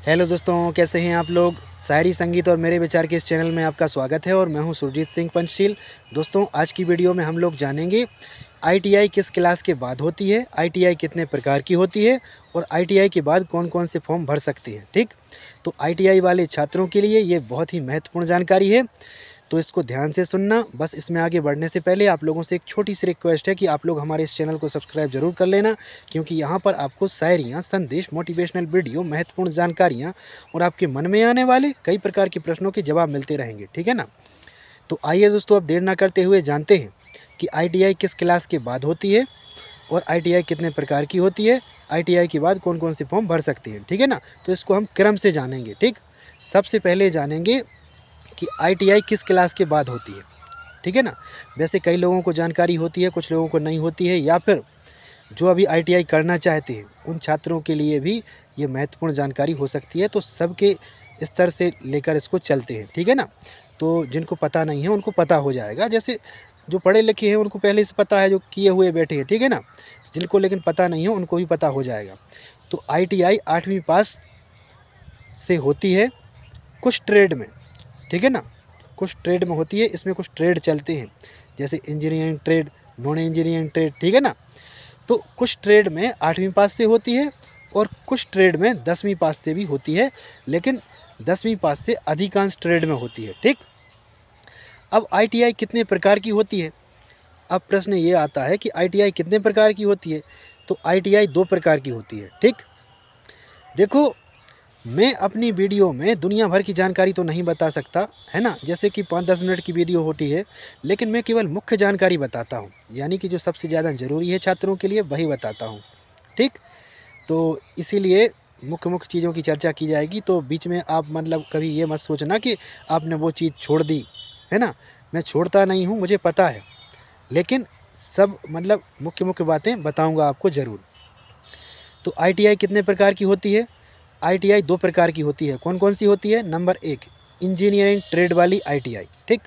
Hello दोस्तों, कैसे हैं आप लोग। शायरी संगीत और मेरे विचार के इस चैनल में आपका स्वागत है और मैं हूं सुरजीत सिंह पंचशील। दोस्तों, आज की वीडियो में हम लोग जानेंगे आईटीआई किस क्लास के बाद होती है, आईटीआई कितने प्रकार की होती है और आईटीआई के बाद कौन कौन से फॉर्म भर सकते हैं। ठीक, तो आईटीआई वाले छात्रों के लिए ये बहुत ही महत्वपूर्ण जानकारी है, तो इसको ध्यान से सुनना। बस इसमें आगे बढ़ने से पहले आप लोगों से एक छोटी सी रिक्वेस्ट है कि आप लोग हमारे इस चैनल को सब्सक्राइब जरूर कर लेना, क्योंकि यहाँ पर आपको शायरियाँ, संदेश, मोटिवेशनल वीडियो, महत्वपूर्ण जानकारियाँ और आपके मन में आने वाले कई प्रकार के प्रश्नों के जवाब मिलते रहेंगे। ठीक है ना। तो आइए दोस्तों, अब देर ना करते हुए जानते हैं कि आईटीआई किस क्लास के बाद होती है और आईटीआई कितने प्रकार की होती है, आईटीआई के बाद कौन कौन से फॉर्म भर सकते हैं। ठीक है ना। तो इसको हम क्रम से जानेंगे। ठीक, सबसे पहले जानेंगे कि आईटीआई किस क्लास के बाद होती है। ठीक है ना। वैसे कई लोगों को जानकारी होती है, कुछ लोगों को नहीं होती है, या फिर जो अभी आईटीआई करना चाहते हैं उन छात्रों के लिए भी ये महत्वपूर्ण जानकारी हो सकती है। तो सबके स्तर से लेकर इसको चलते हैं। ठीक है ना। तो जिनको पता नहीं है उनको पता हो जाएगा, जैसे जो पढ़े लिखे हैं उनको पहले से पता है, जो किए हुए बैठे हैं। ठीक है ना। जिनको लेकिन पता नहीं है उनको भी पता हो जाएगा। तो आईटीआई 8वीं पास से होती है कुछ ट्रेड में। ठीक है ना। कुछ ट्रेड में होती है, इसमें कुछ ट्रेड चलते हैं, जैसे engineering trade, non engineering trade. ठीक है ना। तो कुछ ट्रेड में 8वीं पास से होती है और कुछ ट्रेड में 10वीं पास से भी होती है, लेकिन 10वीं पास से अधिकांश ट्रेड में होती है। ठीक, अब आईटीआई कितने प्रकार की होती है। अब प्रश्न ये आता है कि आईटीआई कितने प्रकार की होती है। तो आईटीआई 2 प्रकार की होती है। ठीक, देखो, मैं अपनी वीडियो में दुनिया भर की जानकारी तो नहीं बता सकता, है ना, जैसे कि 5-10 मिनट की वीडियो होती है, लेकिन मैं केवल मुख्य जानकारी बताता हूँ, यानी कि जो सबसे ज़्यादा ज़रूरी है छात्रों के लिए वही बताता हूँ। ठीक, तो इसीलिए मुख्य मुख्य चीज़ों की चर्चा की जाएगी। तो बीच में आप मतलब कभी ये मत सोचना कि आपने वो चीज़ छोड़ दी, है ना। मैं छोड़ता नहीं हूँ, मुझे पता है, लेकिन सब मतलब मुख्य मुख्य बातें बताऊँगा आपको ज़रूर। तो आईटीआई कितने प्रकार की होती है। आईटीआई 2 प्रकार की होती है। कौन कौन सी होती है। नंबर 1, इंजीनियरिंग ट्रेड वाली आईटीआई। ठीक,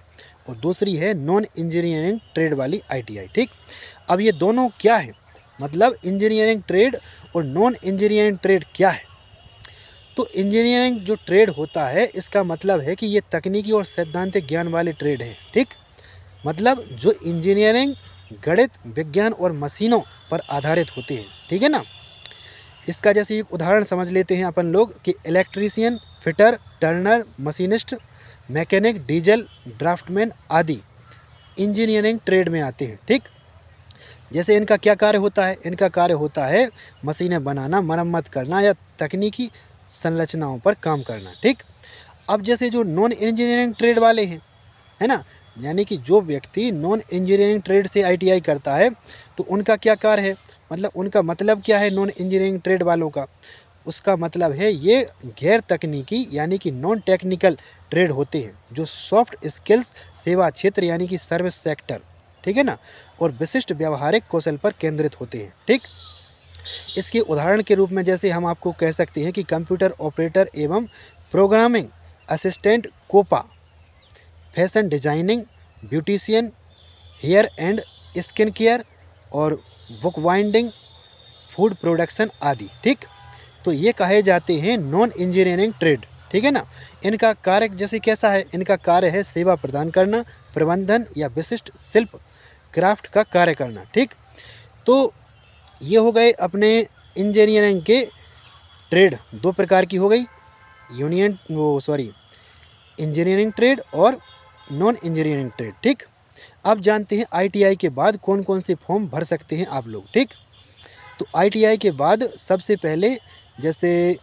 और दूसरी है नॉन इंजीनियरिंग ट्रेड वाली आईटीआई। ठीक, अब ये दोनों क्या है, मतलब इंजीनियरिंग ट्रेड और नॉन इंजीनियरिंग ट्रेड क्या है। तो इंजीनियरिंग जो ट्रेड होता है, इसका मतलब है कि ये तकनीकी और सैद्धांतिक ज्ञान वाले ट्रेड हैं। ठीक, मतलब जो इंजीनियरिंग गणित, विज्ञान और मशीनों पर आधारित होते हैं। ठीक है ना। इसका जैसे एक उदाहरण समझ लेते हैं अपन लोग कि electrician, fitter, turner, machinist, mechanic, diesel, draftsman आदि इंजीनियरिंग ट्रेड में आते हैं। ठीक, जैसे इनका क्या कार्य होता है। इनका कार्य होता है मशीनें बनाना, मरम्मत करना या तकनीकी संरचनाओं पर काम करना। ठीक, अब जैसे जो नॉन इंजीनियरिंग ट्रेड वाले हैं, है ना, यानी कि जो व्यक्ति नॉन इंजीनियरिंग ट्रेड से आईटीआई करता है, तो उनका क्या कार्य है, मतलब उनका मतलब क्या है नॉन इंजीनियरिंग ट्रेड वालों का। उसका मतलब है ये गैर तकनीकी यानी कि नॉन टेक्निकल ट्रेड होते हैं, जो सॉफ्ट स्किल्स, सेवा क्षेत्र यानी कि सर्विस सेक्टर, ठीक है ना, और विशिष्ट व्यावहारिक कौशल पर केंद्रित होते हैं। ठीक, इसके उदाहरण के रूप में जैसे हम आपको कह सकते हैं कि कंप्यूटर ऑपरेटर एवं programming assistant, COPA, fashion designing, beautician, hair and skin care और बुक वाइंडिंग, फूड प्रोडक्शन आदि। ठीक, तो ये कहे जाते हैं नॉन इंजीनियरिंग ट्रेड। ठीक है ना। इनका कार्य जैसे कैसा है, इनका कार्य है सेवा प्रदान करना, प्रबंधन या विशिष्ट शिल्प क्राफ्ट का कार्य करना। ठीक, तो ये हो गए अपने इंजीनियरिंग के ट्रेड। 2 प्रकार की हो गई, इंजीनियरिंग ट्रेड और नॉन इंजीनियरिंग ट्रेड। ठीक, अब जानते हैं आईटीआई के बाद कौन कौन से फॉर्म भर सकते हैं आप लोग। ठीक, तो आईटीआई के बाद सबसे पहले जैसे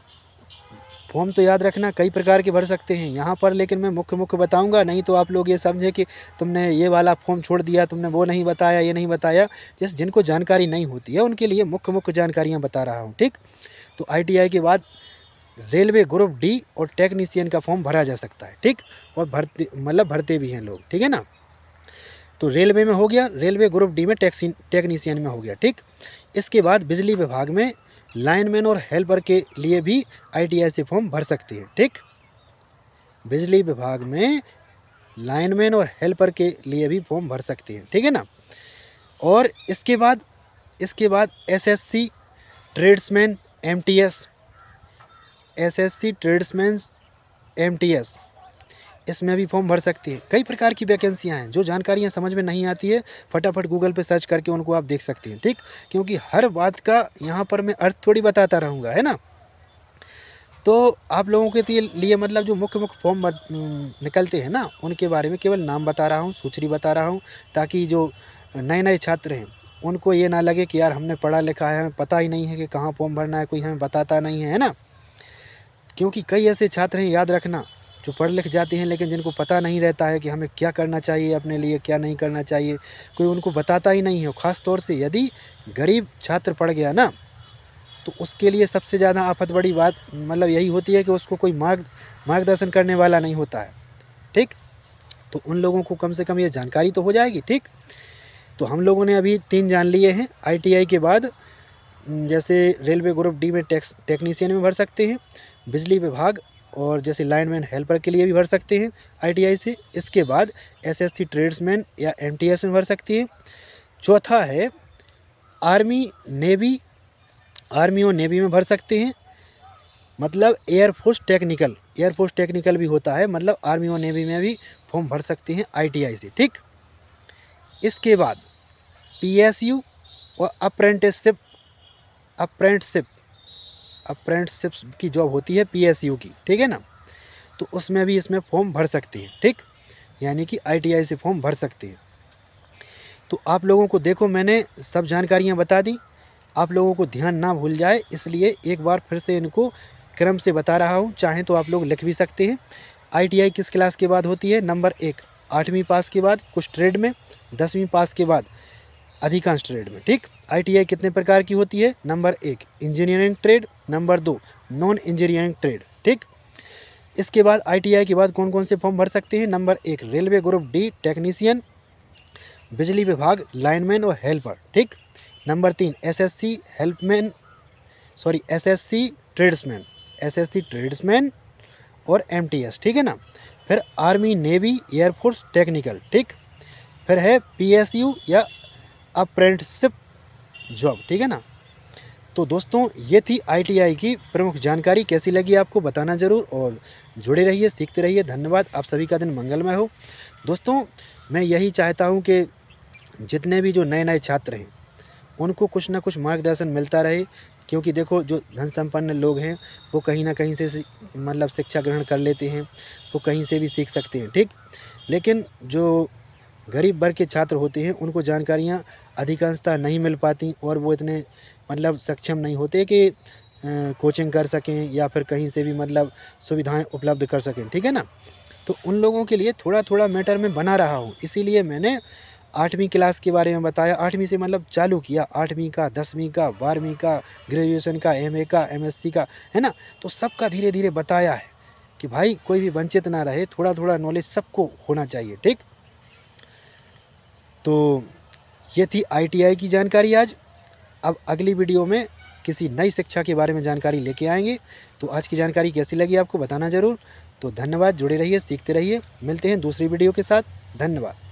फॉर्म तो याद रखना कई प्रकार के भर सकते हैं यहाँ पर, लेकिन मैं मुख्य मुख्य बताऊंगा, नहीं तो आप लोग ये समझे कि तुमने ये वाला फॉर्म छोड़ दिया, तुमने वो नहीं बताया, ये नहीं बताया। जैसे जिनको जानकारी नहीं होती है उनके लिए मुख्य मुख्य जानकारियाँ बता रहा हूँ। ठीक, तो आईटीआई के बाद रेलवे ग्रुप डी और टेक्नीशियन का फॉर्म भरा जा सकता है। ठीक, और भरते भी हैं लोग। ठीक है ना। तो रेलवे में हो गया, रेलवे ग्रुप डी में टेक्नीशियन में हो गया। ठीक, इसके बाद बिजली विभाग में लाइनमैन और हेल्पर के लिए भी आईटीआई से फॉर्म भर सकते हैं। ठीक, बिजली विभाग में लाइनमैन और हेल्पर के लिए भी फॉर्म भर सकते हैं। ठीक है ना। और इसके बाद SSC, tradesman, MTS, SSC tradesman MTS, इसमें भी फॉर्म भर सकते हैं। कई प्रकार की वैकेंसियां हैं। जो जानकारियां समझ में नहीं आती है फटाफट गूगल पे सर्च करके उनको आप देख सकते हैं, ठीक। क्योंकि हर बात का यहाँ पर मैं अर्थ थोड़ी बताता रहूँगा, है ना। तो आप लोगों के लिए मतलब जो मुख्य मुख्य फॉर्म निकलते हैं ना, उनके बारे में केवल नाम बता रहा हूँ, सूची बता रहा हूँ, ताकि जो नए नए छात्र हैं उनको ये ना लगे कि यार हमने पढ़ा लिखा है, हमें पता ही नहीं है कि कहाँ फॉर्म भरना है, कोई हमें बताता नहीं है ना। क्योंकि कई ऐसे छात्र हैं, याद रखना, जो पढ़ लिख जाते हैं लेकिन जिनको पता नहीं रहता है कि हमें क्या करना चाहिए अपने लिए, क्या नहीं करना चाहिए, कोई उनको बताता ही नहीं है। ख़ास तौर से यदि गरीब छात्र पढ़ गया ना, तो उसके लिए सबसे ज़्यादा आफत बड़ी बात मतलब यही होती है कि उसको कोई मार्गदर्शन करने वाला नहीं होता है, ठीक। तो उन लोगों को कम से कम ये जानकारी तो हो जाएगी, ठीक। तो हम लोगों ने अभी 3 जान लिए हैं। आईटीआई के बाद जैसे रेलवे ग्रुप डी में टेक्नीशियन में भर सकते हैं, बिजली विभाग और जैसे लाइनमैन हेल्पर के लिए भी भर सकते हैं आईटीआई से। इसके बाद एसएससी ट्रेड्समैन या एमटीएस में भर सकती हैं। चौथा है आर्मी और नेवी में भर सकते हैं, मतलब एयरफोर्स टेक्निकल भी होता है, मतलब आर्मी और नेवी में भी फॉर्म भर सकते हैं आईटीआई से, ठीक। इसके बाद पीएसयू और अप्रेंटिसशिप की जॉब होती है पीएसयू की, ठीक है ना। तो उसमें भी इसमें फॉर्म भर सकते हैं, ठीक। यानी कि आईटीआई से फॉर्म भर सकते हैं। तो आप लोगों को देखो मैंने सब जानकारियाँ बता दी, आप लोगों को ध्यान ना भूल जाए, इसलिए एक बार फिर से इनको क्रम से बता रहा हूँ। चाहें तो आप लोग लिख भी सकते हैं। आईटीआई किस क्लास के बाद होती है? नंबर 1 8वीं पास के बाद कुछ ट्रेड में, 10वीं पास के बाद अधिकांश ट्रेड में, ठीक। आईटीआई कितने प्रकार की होती है? Number 1 engineering trade, number 2 non engineering trade, ठीक। इसके बाद आईटीआई के बाद कौन कौन से फॉर्म भर सकते हैं? Number 1 railway group D technician, बिजली विभाग लाइनमैन और हेल्पर, ठीक। नंबर 3 एसएससी ट्रेड्समैन और एमटीएस, ठीक है ना। फिर आर्मी नेवी एयरफोर्स टेक्निकल, ठीक। फिर है पीएसयू या अप्रेंटिसशिप जॉब, ठीक है ना। तो दोस्तों ये थी आईटीआई की प्रमुख जानकारी। कैसी लगी आपको बताना ज़रूर और जुड़े रहिए, सीखते रहिए। धन्यवाद। आप सभी का दिन मंगलमय हो। दोस्तों मैं यही चाहता हूँ कि जितने भी जो नए नए छात्र हैं उनको कुछ ना कुछ मार्गदर्शन मिलता रहे, क्योंकि देखो जो धन संपन्न लोग हैं वो कहीं ना कहीं से मतलब शिक्षा ग्रहण कर लेते हैं, वो कहीं से भी सीख सकते हैं, ठीक। लेकिन जो गरीब वर्ग के छात्र होते हैं उनको जानकारियाँ अधिकांशतः नहीं मिल पाती और वो इतने मतलब सक्षम नहीं होते कि कोचिंग कर सकें या फिर कहीं से भी मतलब सुविधाएं उपलब्ध कर सकें, ठीक है ना। तो उन लोगों के लिए थोड़ा थोड़ा मैटर में बना रहा हूँ, इसीलिए मैंने 8वीं क्लास के बारे में बताया। 8वीं से मतलब चालू किया, 8वीं का, 10वीं का, 12वीं का, ग्रेजुएशन का, एमए का, एमएससी का, है ना। तो सबका धीरे धीरे बताया है कि भाई कोई भी वंचित ना रहे, थोड़ा थोड़ा नॉलेज सबको होना चाहिए, ठीक। तो ये थी आईटीआई की जानकारी आज। अब अगली वीडियो में किसी नई शिक्षा के बारे में जानकारी लेके आएंगे। तो आज की जानकारी कैसी लगी आपको बताना ज़रूर। तो धन्यवाद, जुड़े रहिए, सीखते रहिए। मिलते हैं दूसरी वीडियो के साथ। धन्यवाद।